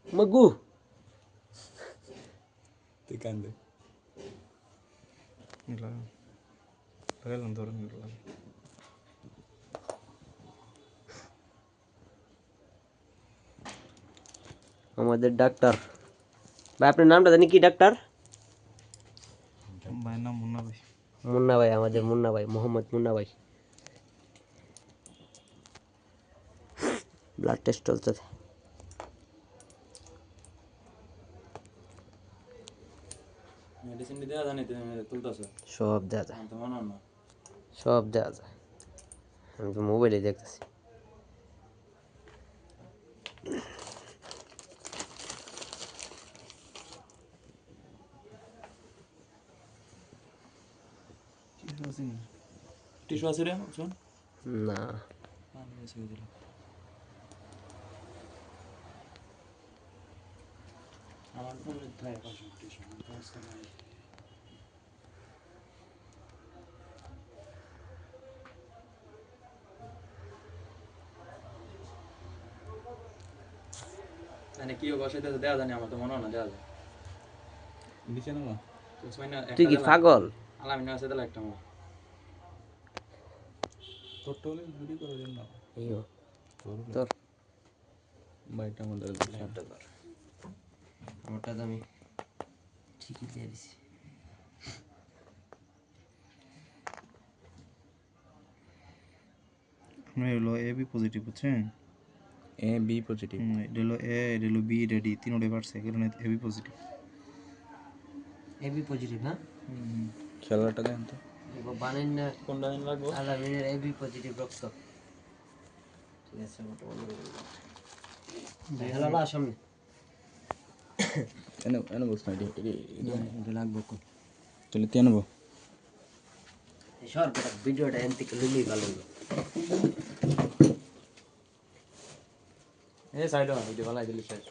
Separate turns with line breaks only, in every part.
মগু
তুই কান্দে লাগালাম ধরুন
আমাদের ডাক্তার ভাই আপনার নামটা জানি কি ডাক্তার
ভাইয়ের নাম মুন্না ভাই
মুন্না ভাই আমাদের মুন্না ভাই মোহাম্মদ মুন্না ভাই ব্লাড টেস্ট চলছে
মেডিসিন দেওয়া জানি তুলতেছে
সব দেওয়া যায়
তো মনে না
সব দেওয়া যায় আমি তো মোবাইলে দেখতেছি
টিস্যু আছে রে শুন
না
আমার ফোনে থাকে পাশে টিস্যু মানে কি বসাইতে দেওয়া জানি আমার তো মনে হয় না দেওয়া যায় নিচে না
তুই কি পাগল
আলামিনা আছে তাহলে একটা আমার তোর টোলে ভিডিও করে দিন না
ইয়ো তোর
বাইটা আমাদের
ল্যাপটপ ধর আমারটা তো আমি ঠিকই দিয়ে দিছি
হলো এ বি পজিটিভ বুঝছেন এ বি পজিটিভ এটা হলো এ এটা হলো বি এটা ডি তিনটে পারছে কারণ A B positive
AB positive না
খেলাটা দেন তো
এগো বানাইন না
কোনটা দিন লাগবো
আলামিনের এবি পজিটিভ রক্ত ঠিক আছে মোটামুটি দেখালা সামনে
এনে এনে বস না
এটা লাগবে কোন
চলে তে আনবো
শর্ট ভিডিওটা এনতিকে লুলি ভালো
এ সাইড অন ভিডিও ভালো দিলি শেষ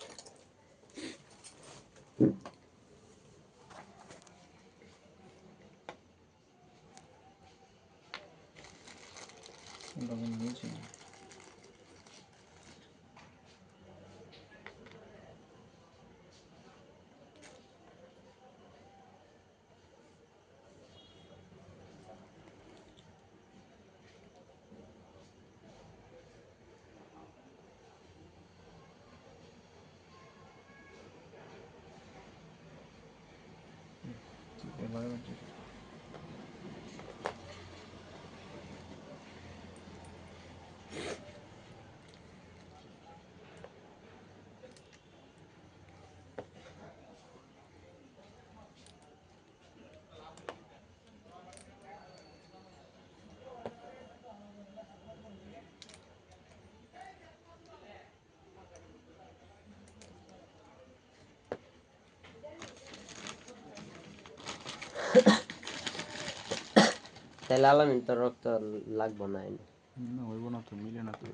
তাহলে আলামিন তোর রক্ত লাগবে না
না হইব না তো মিলে না তো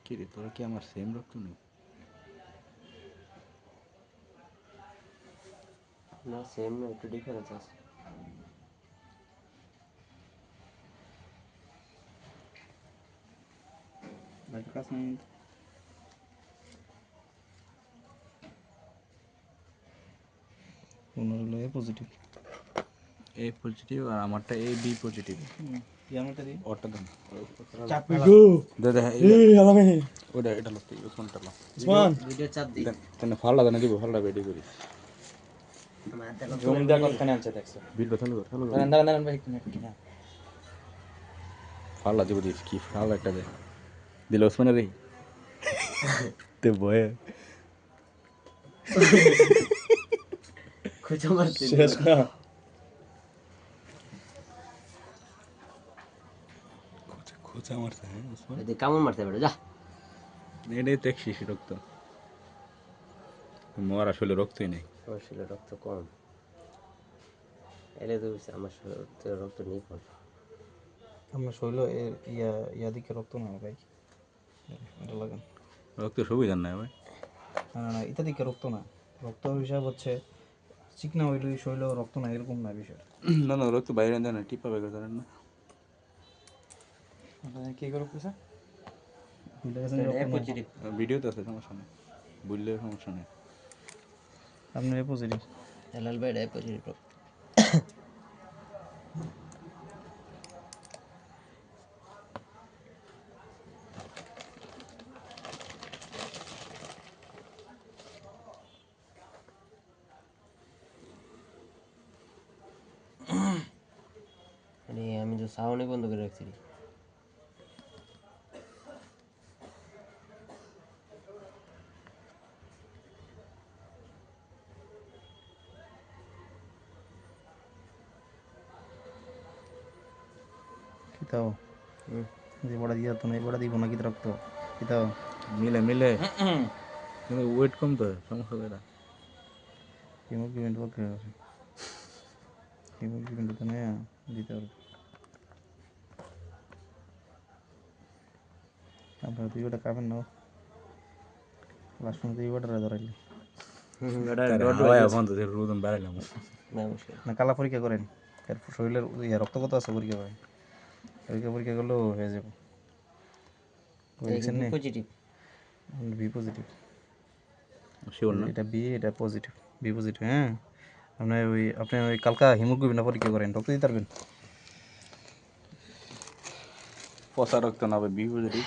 কি রে তোরা কি আমার সেম রক্ত নেই
না সেম না একটু ডিফারেন্স আছে
বাইরের কাছে নেই ওনার হলো এ পজিটিভ আর আমারটা এ বি পজিটিভ আমারটা দি ওটা দেন চাপি গো দে দে এই আলামে ওটা এটা লতে ওসমানটা লো ওসমান
ভিডিও চাপ দি
তেনে ফাললা দেন দিব ফাললা বেডি করি
আমার হাতে
জুম দেয়া কতখানি আনছে দেখছ ভিডিও চালু কর দাঁড়ান দাঁড়ান দাঁড়ান ভাই কিনা ফালা দিব দিস কি ফালা একটা দে দিল ওসমানের রে তে বয়ে
খুঁজে মারতে
শেষ না খোঁচা মারছে হ্যাঁ ওসমান
কামড় মারতে পারে যা
এটাই তো এক শিশি রক্ত মোর আসলে রক্তই নেই
আমার শরীরে রক্ত কম এলে তো বুঝছি আমার শরীরে রক্ত নেই কম
আমার শৈল ইয়া দিকে রক্ত না ভাই এটা লাগান
রক্ত সুবিধা নাই ভাই
না এটা দিকে রক্ত না রক্ত হিসাব হচ্ছে চিকনা হইলে শৈল রক্ত না এরকম না বিষয়
না না রক্ত বাইরে দেয় না টিপা বেগে জানেন না
কে করে রক্ত
পজিটিভ
ভিডিওতে আছে সমস্যা নেই বুঝলে সমস্যা নেই
আপনার পজিটিভ
হেলাল ভাই ডাই পজিটিভ আরে আমি তো সাউন্ডই বন্ধ করে রাখছি
কিতাও যে বড়া দিয়া তো নাই বড়া দিব না কিতা রক্ত কিতাও
মিলে মিলে কিন্তু ওয়েট কম তো সমস্যা এটা
হিমোগ্লোবিন পক্ষে হিমোগ্লোবিন তো না দিতে হবে আপনার দুই ওটা খাবেন না লাস্ট দুই ওটা ধরাইলে
বন্ধ রোদন বেড়াইলাম
না মুশকিল
না কালা পরীক্ষা করেন এরপর শরীরের রক্ত কত আছে পরীক্ষা করেন পরীক্ষা করলেও হয়ে যাবে
পজিটিভ
বি পজিটিভ
শিওর না
এটা বি এটা পজিটিভ বি পজিটিভ হ্যাঁ আপনি ওই কালকা হিমোগ্লোবিন পরীক্ষা করেন রক্ত দিতে পারবেন
পচা রক্ত না বি পজিটিভ